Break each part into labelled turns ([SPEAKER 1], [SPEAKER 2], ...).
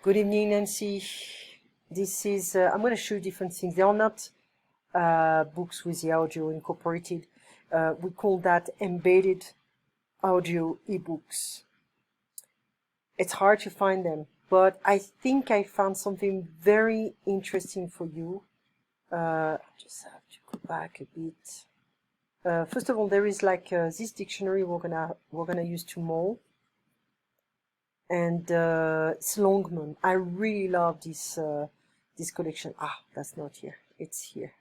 [SPEAKER 1] Good evening, Nancy. This is, I'm going to show you different things. They are not books with the audio incorporated. We call that embedded audio ebooks. It's hard to find them, but I think I found something very interesting for you. Just have to go back a bit. First of all, there is like this dictionary we're gonna use tomorrow. And it's Longman. I really love this this collection. Ah, that's not here. It's here.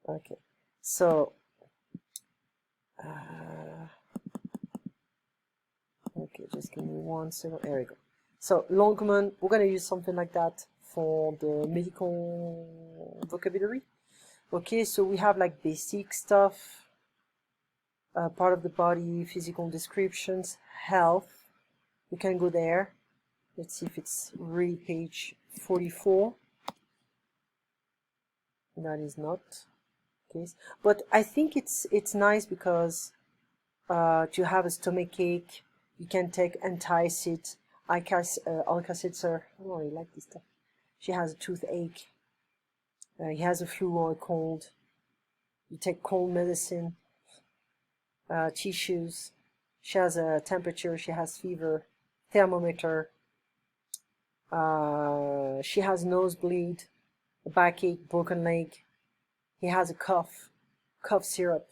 [SPEAKER 1] Okay, so okay, just give me 1 second. There we go. So Longman, we're gonna use something like that for the medical vocabulary. Okay, so we have like basic stuff, part of the body, physical descriptions, health. We can go there. Let's see if it's really page 44. That is not the case. But I think it's nice because to have a stomach ache, you can take antacid, Alka-Seltzer. I don't really like this stuff. She has a toothache. He has a flu or a cold. You take cold medicine. Tissues. She has a temperature. She has fever. Thermometer. She has nosebleed, a backache, broken leg. He has a cough syrup,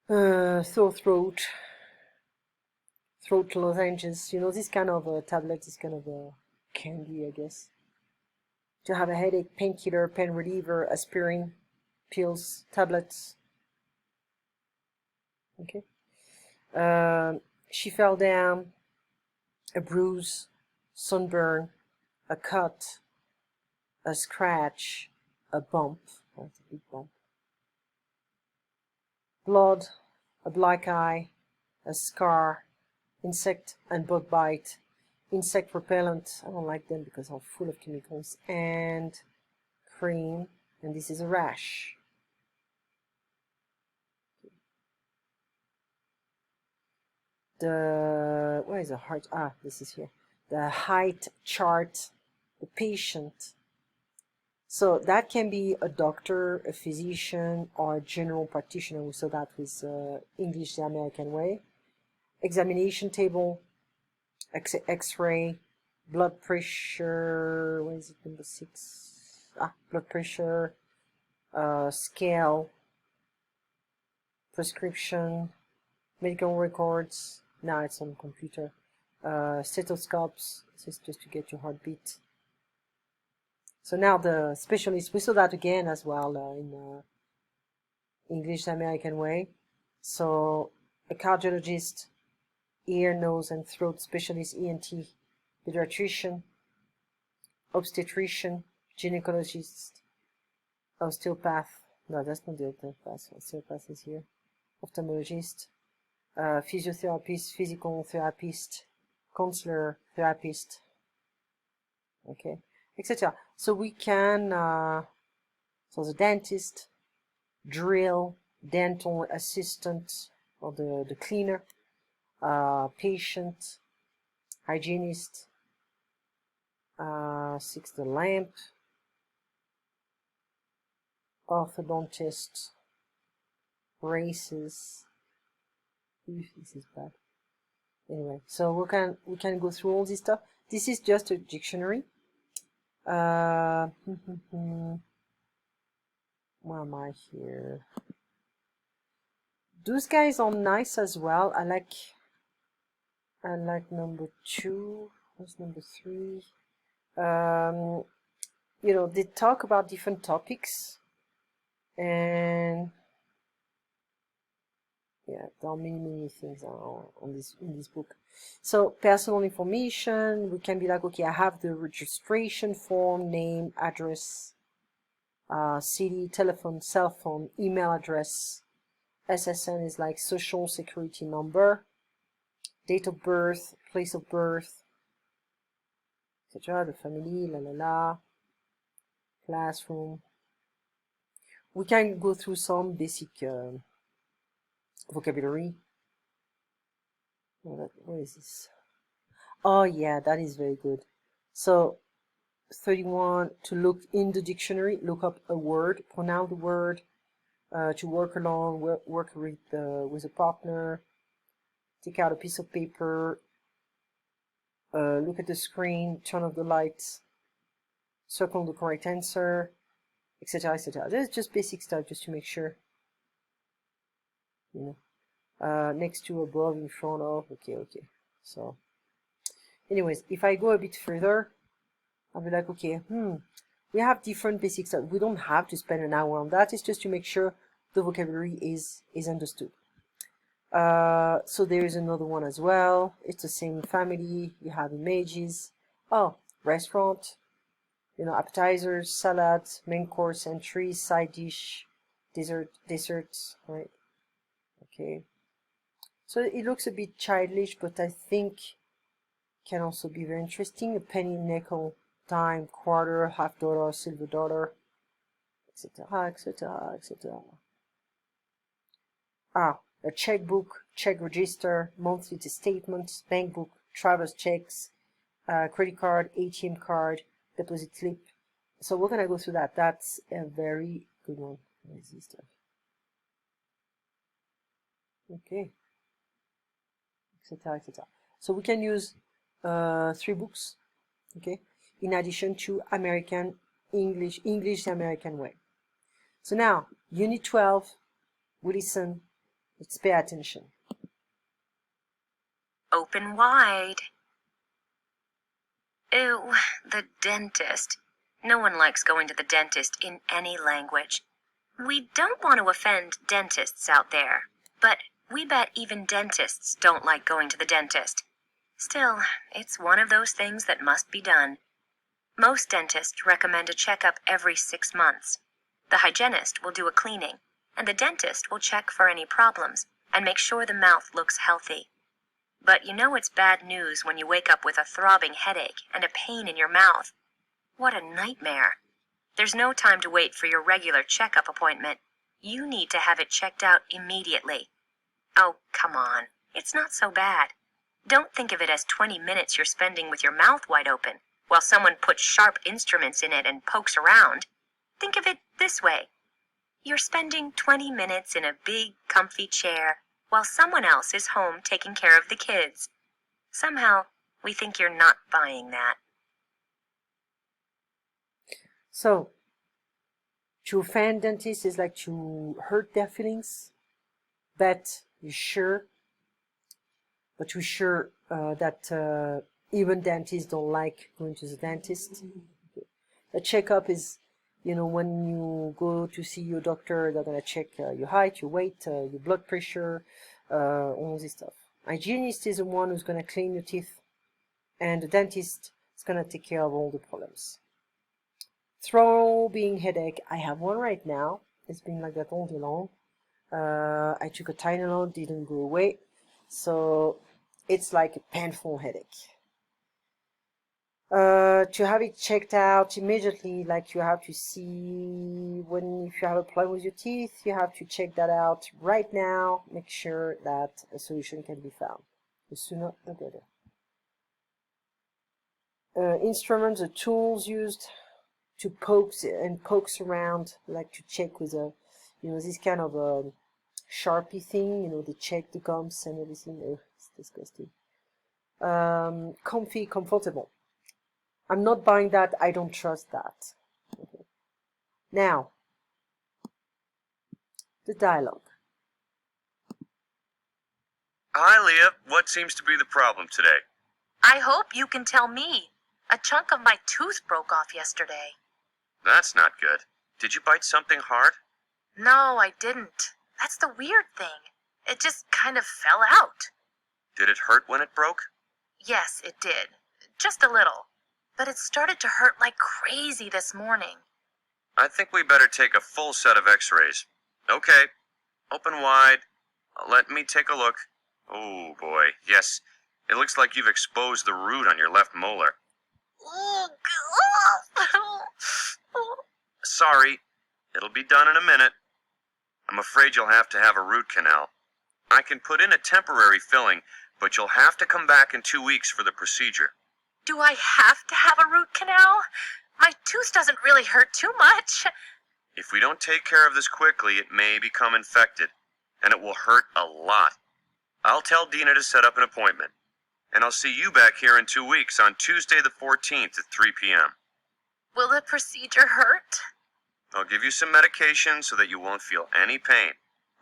[SPEAKER 1] sore throat, throat lozenges. You know, this kind of tablet, this kind of candy, I guess. To have a headache, painkiller, pain reliever, aspirin, pills, tablets. Okay. She fell down. A bruise, sunburn, a cut, a scratch, a bump. That's a big bump. Blood, a black eye, a scar, insect and bug bite, insect repellent. I don't like them because they're full of chemicals, and cream, and this is a rash. Where is the heart? Ah, this is here. The height chart, the patient. So that can be a doctor, a physician, or a general practitioner. We saw that with English the American way. Examination table, X-ray, blood pressure. Where is it? Number 6. Ah, blood pressure, scale, prescription, medical records. Now it's on computer. Stethoscopes. This is just to get your heartbeat. So now the specialist, we saw that again as well in English American way. So a cardiologist, ear, nose, and throat specialist, ENT, pediatrician, obstetrician, gynecologist, osteopath. No, that's not the osteopath. Osteopath is here. Ophthalmologist, physiotherapist, physical therapist, counselor, therapist. Okay, etc. So we can, so the dentist, drill, dental assistant, or the cleaner, patient, hygienist, 6, the lamp, orthodontist, braces. This is bad. Anyway, so we can go through all this stuff. This is just a dictionary. Where am I here? Those guys are nice as well. I like number 2. What's number 3? You know, they talk about different topics, and yeah, there are many things on in this book. So personal information, we can be like, okay, I have the registration form, name, address, city, telephone, cell phone, email address. SSN is like social security number, date of birth, place of birth, etc. The family, classroom. We can go through some basic vocabulary. Where is this? Oh yeah, that is very good. So 31, to look in the dictionary, look up a word, pronounce the word, to work along, work with a partner, take out a piece of paper, look at the screen, turn off the lights, circle the correct answer, etc., etc. This is just basic stuff, just to make sure, you know. Next to, above, in front of, okay, okay. So, anyways, if I go a bit further, I'll be like, okay, we have different basic stuff. We don't have to spend an hour on that. It's just to make sure the vocabulary is understood. So there is another one as well. It's the same family. You have images. Oh, restaurant. You know, appetizers, salads, main course, entries, side dish, desserts, right? Okay. So it looks a bit childish, but I think can also be very interesting. A penny, nickel, dime, quarter, half dollar, silver dollar, etc., etc., etc. Ah, a checkbook, check register, monthly statements, bank book, traveler's checks, credit card, ATM card, deposit slip. So we're gonna go through that. That's a very good one. Where's this stuff? Okay, etc., etc. So we can use 3 books, okay, in addition to English the American way. So now, Unit 12, we listen, let's pay attention.
[SPEAKER 2] Open wide. Ew, the dentist. No one likes going to the dentist in any language. We don't want to offend dentists out there, but we bet even dentists don't like going to the dentist. Still, it's one of those things that must be done. Most dentists recommend a checkup every 6 months. The hygienist will do a cleaning, and the dentist will check for any problems and make sure the mouth looks healthy. But you know it's bad news when you wake up with a throbbing headache and a pain in your mouth. What a nightmare. There's no time to wait for your regular checkup appointment. You need to have it checked out immediately. Oh, come on. It's not so bad. Don't think of it as 20 minutes you're spending with your mouth wide open while someone puts sharp instruments in it and pokes around. Think of it this way. You're spending 20 minutes in a big, comfy chair while someone else is home taking care of the kids. Somehow, we think you're not buying that.
[SPEAKER 1] So, to offend dentists is like to hurt their feelings. Bet you're sure, but you're sure that even dentists don't like going to the dentist. A checkup is, you know, when you go to see your doctor, they're gonna check your height, your weight, your blood pressure, all this stuff. Hygienist is the one who's gonna clean your teeth, and the dentist is gonna take care of all the problems. Throbbing headache. I have one right now. It's been like that all day long. I took a Tylenol, didn't go away, so it's like a painful headache. To have it checked out immediately, like you have to see if you have a problem with your teeth, you have to check that out right now. Make sure that a solution can be found. The sooner the better. Instruments, the tools used to pokes around, like to check with a, you know, this kind of a Sharpie thing, you know, they check the gums and everything. Ugh, it's disgusting. Comfy, comfortable. I'm not buying that. I don't trust that. Okay. Now, the dialogue.
[SPEAKER 3] Hi, Leah. What seems to be the problem today?
[SPEAKER 2] I hope you can tell me. A chunk of my tooth broke off yesterday.
[SPEAKER 3] That's not good. Did you bite something hard?
[SPEAKER 2] No, I didn't. That's the weird thing. It just kind of fell out.
[SPEAKER 3] Did it hurt when it broke?
[SPEAKER 2] Yes, it did. Just a little. But it started to hurt like crazy this morning.
[SPEAKER 3] I think we better take a full set of x-rays. Okay. Open wide. Let me take a look. Oh, boy. Yes. It looks like you've exposed the root on your left molar. Sorry. It'll be done in a minute. I'm afraid you'll have to have a root canal. I can put in a temporary filling, but you'll have to come back in 2 weeks for the procedure.
[SPEAKER 2] Do I have to have a root canal? My tooth doesn't really hurt too much.
[SPEAKER 3] If we don't take care of this quickly, it may become infected, and it will hurt a lot. I'll tell Dina to set up an appointment, and I'll see you back here in 2 weeks on Tuesday the 14th at 3 p.m.
[SPEAKER 2] Will the procedure hurt?
[SPEAKER 3] I'll give you some medication so that you won't feel any pain.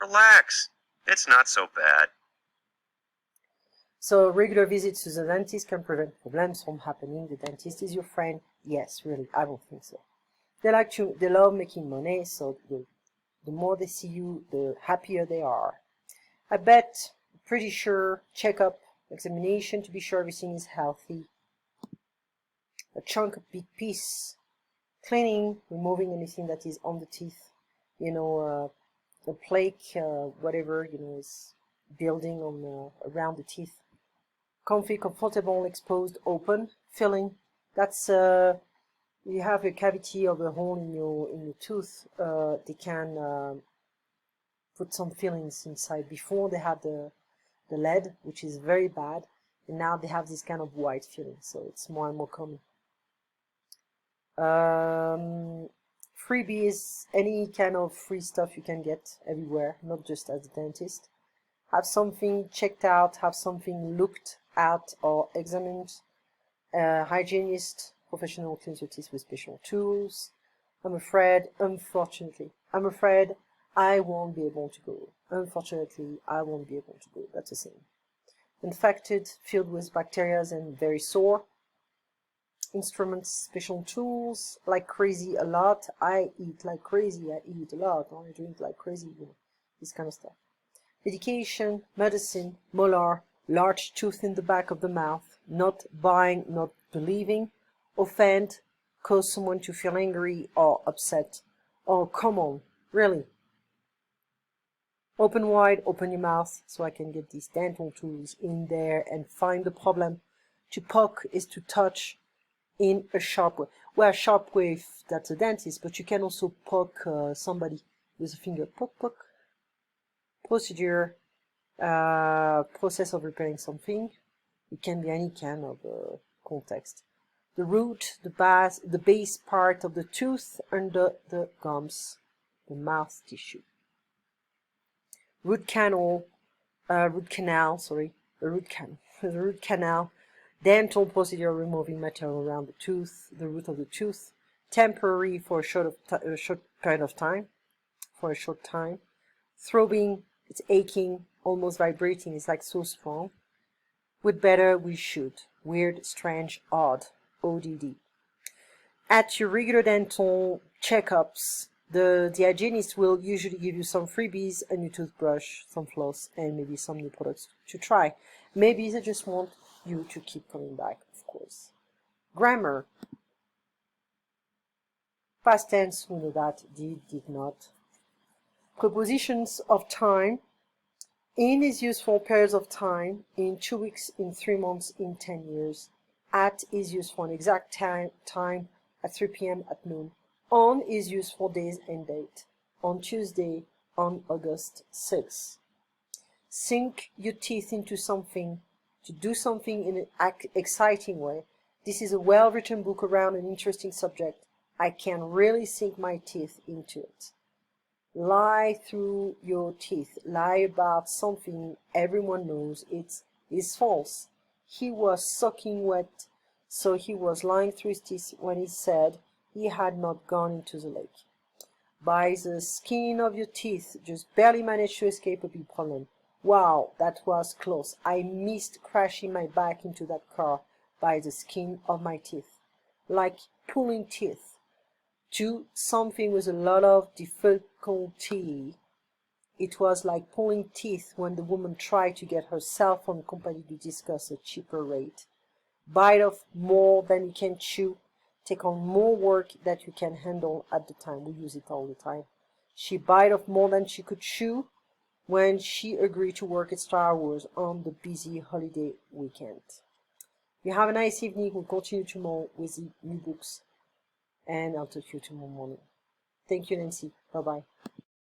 [SPEAKER 3] Relax. It's not so bad.
[SPEAKER 1] So regular visits to the dentist can prevent problems from happening. The dentist is your friend. Yes, really, I don't think so. They love making money, so the more they see you, the happier they are. I bet, pretty sure, checkup, examination to be sure everything is healthy. A chunk, a big piece, cleaning, removing anything that is on the teeth, a plaque, whatever, is building on around the teeth. Comfy, comfortable, exposed, open, filling. That's you have a cavity or a hole in your tooth. They can put some fillings inside. Before they had the lead, which is very bad, and now they have this kind of white filling, so it's more and more common. Freebies, any kind of free stuff you can get everywhere, not just at the dentist. Have something checked out, have something looked at or examined. Hygienist, professional cleans your teeth with special tools. Unfortunately, I won't be able to go. Unfortunately, I won't be able to go. That's the same. Infected, filled with bacteria and very sore. Instruments, special tools, like crazy a lot. I eat like crazy, I eat a lot, I drink like crazy, this kind of stuff. Medication, medicine, molar, large tooth in the back of the mouth, not buying, not believing, offend, cause someone to feel angry or upset. Oh, come on, really. Open wide, open your mouth so I can get these dental tools in there and find the problem. To poke is to touch in a sharp way. Well, a sharp way if that's a dentist, but you can also poke somebody with a finger. Poke, poke. Procedure, process of repairing something. It can be any kind of context. The root, the base part of the tooth under the gums, the mouth tissue. The root canal, dental procedure removing material around the tooth, the root of the tooth, temporary for a short period of time, throbbing, it's aching, almost vibrating, it's like so strong. Would better, we should. Weird, strange, odd, ODD. At your regular dental checkups, the hygienist will usually give you some freebies, a new toothbrush, some floss, and maybe some new products to try. Maybe they just want you to keep coming back, of course. Grammar. Past tense, we know that. Did not. Prepositions of time. In is used for periods of time. In 2 weeks, in 3 months, in 10 years. At is used for an exact time at 3 p.m. at noon. On is used for days and date. On Tuesday, on August 6th. Sink your teeth into something, to do something in an exciting way. This is a well-written book around an interesting subject. I can really sink my teeth into it. Lie through your teeth. Lie about something everyone knows is false. He was soaking wet, so he was lying through his teeth when he said he had not gone into the lake. By the skin of your teeth, just barely managed to escape a big problem. Wow, that was close. I missed crashing my back into that car by the skin of my teeth. Like pulling teeth. Do something with a lot of difficulty. It was like pulling teeth when the woman tried to get her cell phone company to discuss a cheaper rate. Bite off more than you can chew. Take on more work that you can handle at the time. We use it all the time. She bite off more than she could chew when she agreed to work extra hours on the busy holiday weekend. You have a nice evening. We'll continue tomorrow with the new books. And I'll talk to you tomorrow morning. Thank you, Nancy. Bye-bye.